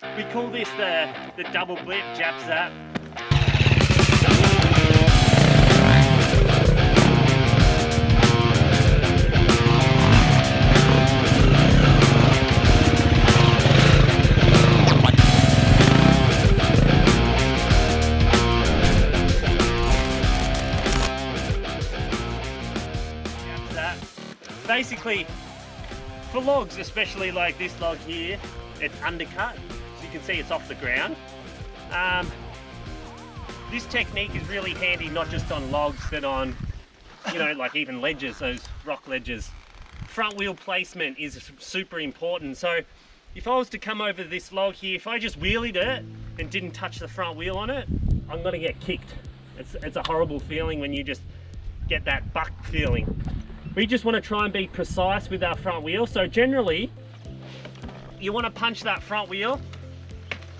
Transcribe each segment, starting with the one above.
We call this the double blip jab zap. Basically, for logs, especially like this log here, it's undercut. As you can see, it's off the ground. This technique is really handy not just on logs, but on, you know, like even ledges, those rock ledges. Front wheel placement is super important. So if I was to come over this log here, if I just wheelied it and didn't touch the front wheel on it, I'm gonna get kicked. It's a horrible feeling when you just get that buck feeling. We just want to try and be precise with our front wheel. So generally, you want to punch that front wheel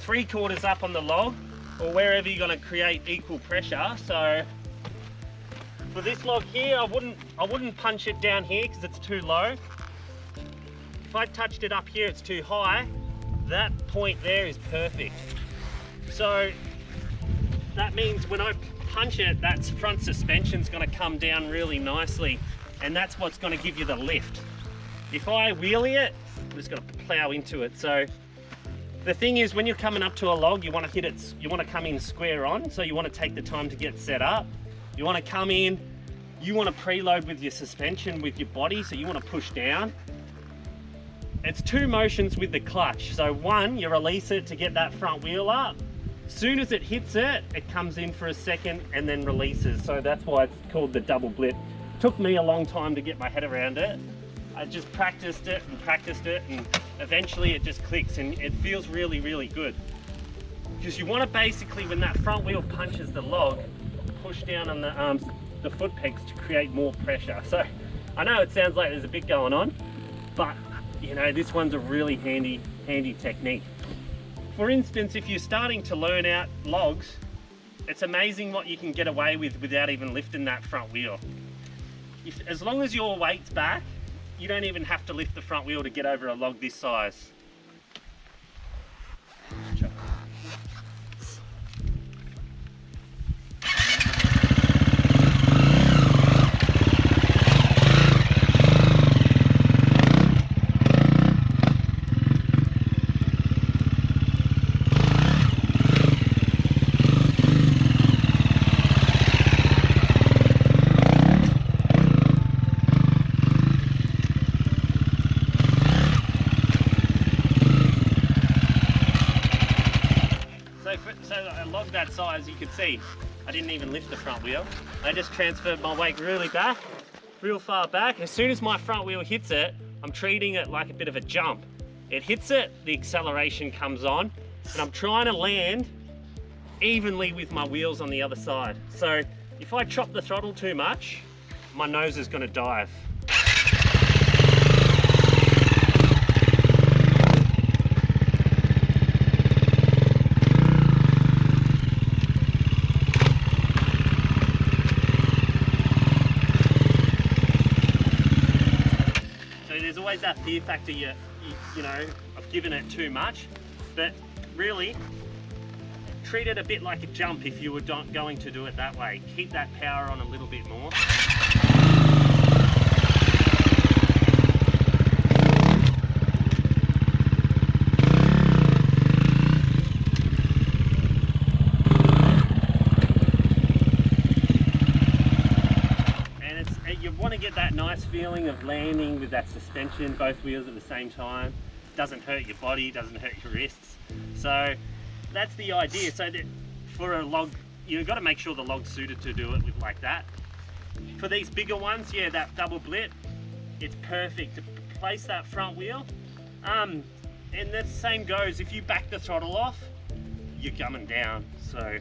3/4 up on the log or wherever you're going to create equal pressure. So for this log here, I wouldn't punch it down here because it's too low. If I touched it up here, it's too high. That point there is perfect. So that means when I punch it, that front suspension's going to come down really nicely. And that's what's going to give you the lift. If I wheelie it, I'm just going to plow into it. So the thing is, when you're coming up to a log, you want to hit it, you want to come in square on. So you want to take the time to get set up. You want to come in, you want to preload with your suspension, with your body. So you want to push down. It's 2 motions with the clutch. So one, you release it to get that front wheel up. As soon as it hits it, it comes in for a second and then releases. So that's why it's called the double blip. Took me a long time to get my head around it. I just practiced it and eventually it just clicks and it feels really, really good. Because you want to basically, when that front wheel punches the log, push down on the foot pegs to create more pressure. So I know it sounds like there's a bit going on, but you know, this one's a really handy technique. For instance, if you're starting to learn out logs, it's amazing what you can get away with without even lifting that front wheel. As long as your weight's back, you don't even have to lift the front wheel to get over a log this size. So a log that size, you can see, I didn't even lift the front wheel. I just transferred my weight real far back. As soon as my front wheel hits it, I'm treating it like a bit of a jump. It hits it, the acceleration comes on, and I'm trying to land evenly with my wheels on the other side. So if I chop the throttle too much, my nose is going to dive. There's always that fear factor, you know, I've given it too much, but really treat it a bit like a jump if you were going to do it that way. Keep that power on a little bit more. You want to get that nice feeling of landing with that suspension, both wheels at the same time. Doesn't hurt your body, doesn't hurt your wrists. So that's the idea. So that for a log, you've got to make sure the log's suited to do it with like that. For these bigger ones, yeah, that double blip, it's perfect to place that front wheel. And the same goes, if you back the throttle off, you're coming down. So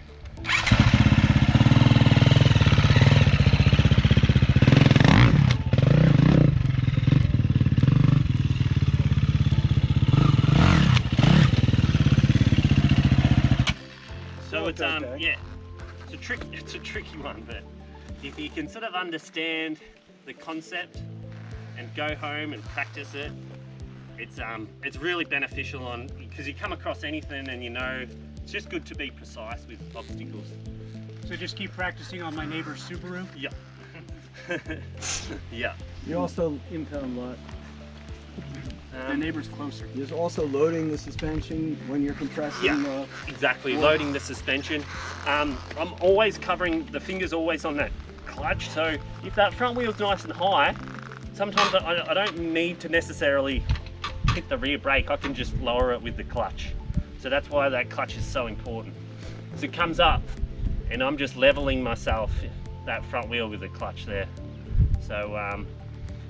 it's yeah, it's a tricky one, but if you can sort of understand the concept and go home and practice it, it's really beneficial on, because you come across anything and you know, it's just good to be precise with obstacles. So just keep practicing on my neighbor's Subaru? Yeah. Yeah. You also impound a lot. The neighbor's closer. There's also loading the suspension when you're compressing. Yeah, exactly. Loading the suspension. I'm always covering, the finger's always on that clutch, so if that front wheel's nice and high, sometimes I don't need to necessarily hit the rear brake. I can just lower it with the clutch. So that's why that clutch is so important. Because it comes up and I'm just leveling myself, that front wheel with the clutch there. So,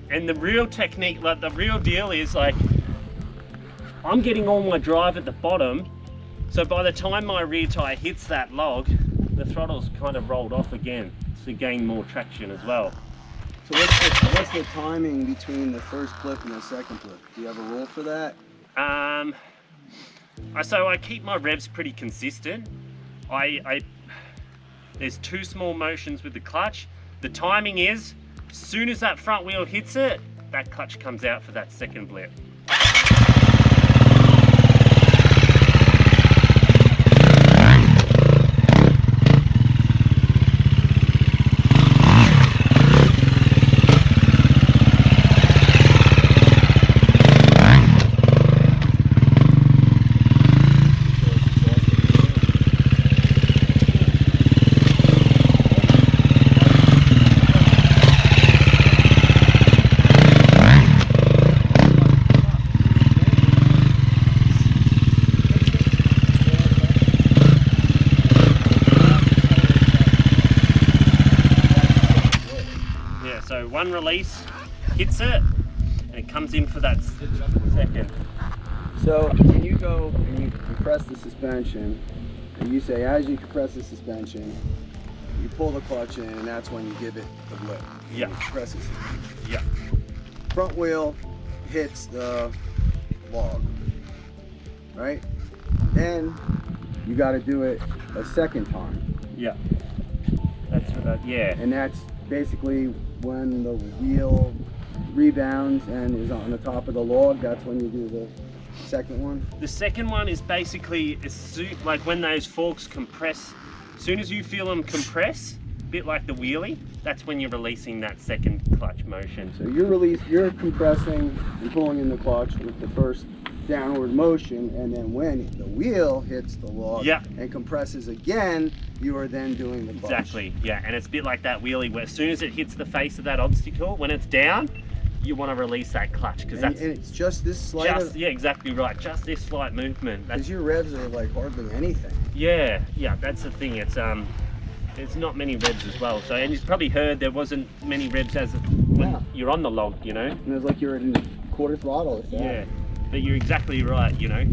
and the real technique, like the real deal is like, I'm getting all my drive at the bottom. So by the time my rear tire hits that log, the throttle's kind of rolled off again to gain more traction as well. So what's the timing between the first blip and the second blip? Do you have a rule for that? So I keep my revs pretty consistent. There's 2 small motions with the clutch. The timing is, as soon as that front wheel hits it, that clutch comes out for that second blip. So one release hits it and it comes in for that second. So when you go and you compress the suspension, and you say as you compress the suspension, you pull the clutch in and that's when you give it the blip. Yeah. It compresses it. Yeah. Front wheel hits the log, right? Then you got to do it a second time. Yeah. That's what that, yeah. And that's basically when the wheel rebounds and is on the top of the log. That's when you do the second one. The second one is basically like when those forks compress. As soon as you feel them compress, a bit like the wheelie, that's when you're releasing that second clutch motion. So you're compressing and pulling in the clutch with the first downward motion, and then when the wheel hits the log and compresses again, you are then doing the clutch. Exactly, yeah, and it's a bit like that wheelie where as soon as it hits the face of that obstacle, when it's down, you want to release that clutch, because that's and it's just this slight yeah, exactly right, just this slight movement. Because your revs are like hardly anything. Yeah, that's the thing. It's not many revs as well. So, and you've probably heard there wasn't many revs as when you're on the log, you know. And it's like you're in quarter throttle. If that. Yeah, but you're exactly right, you know,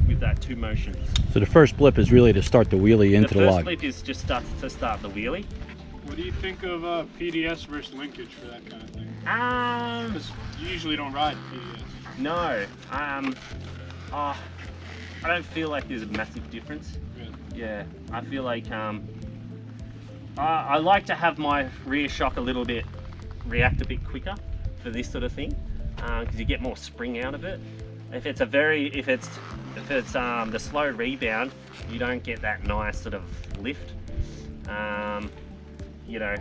with that 2 motions. So the first blip is really to start the wheelie into the log. The first blip is just to start the wheelie. What do you think of PDS versus linkage for that kind of thing? Because you usually don't ride PDS. No. I don't feel like there's a massive difference. Really? Yeah, I feel like I like to have my rear shock react a bit quicker for this sort of thing, because you get more spring out of it. If it's the slow rebound, you don't get that nice sort of lift. You know,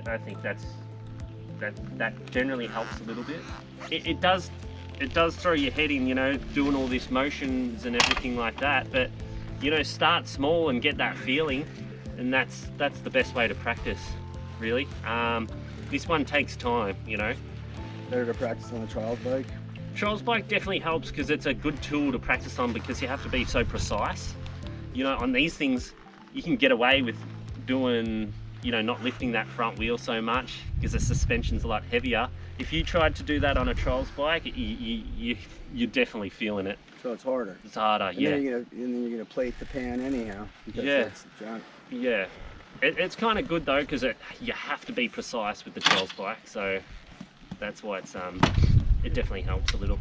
I think that generally helps a little bit. It does throw your head in, you know, doing all these motions and everything like that. But you know, start small and get that feeling, and that's the best way to practice, really. This one takes time, you know. Better to practice on a trials bike. Trials bike definitely helps because it's a good tool to practice on, because you have to be so precise. You know, on these things, you can get away with doing, you know, not lifting that front wheel so much because the suspension's a lot heavier. If you tried to do that on a trials bike, you're definitely feeling it. So it's harder. It's harder, and yeah. Then you're gonna plate the pan anyhow. Because that's the junk. Yeah. It's kind of good though, because you have to be precise with the trials bike, so that's why it definitely helps a little.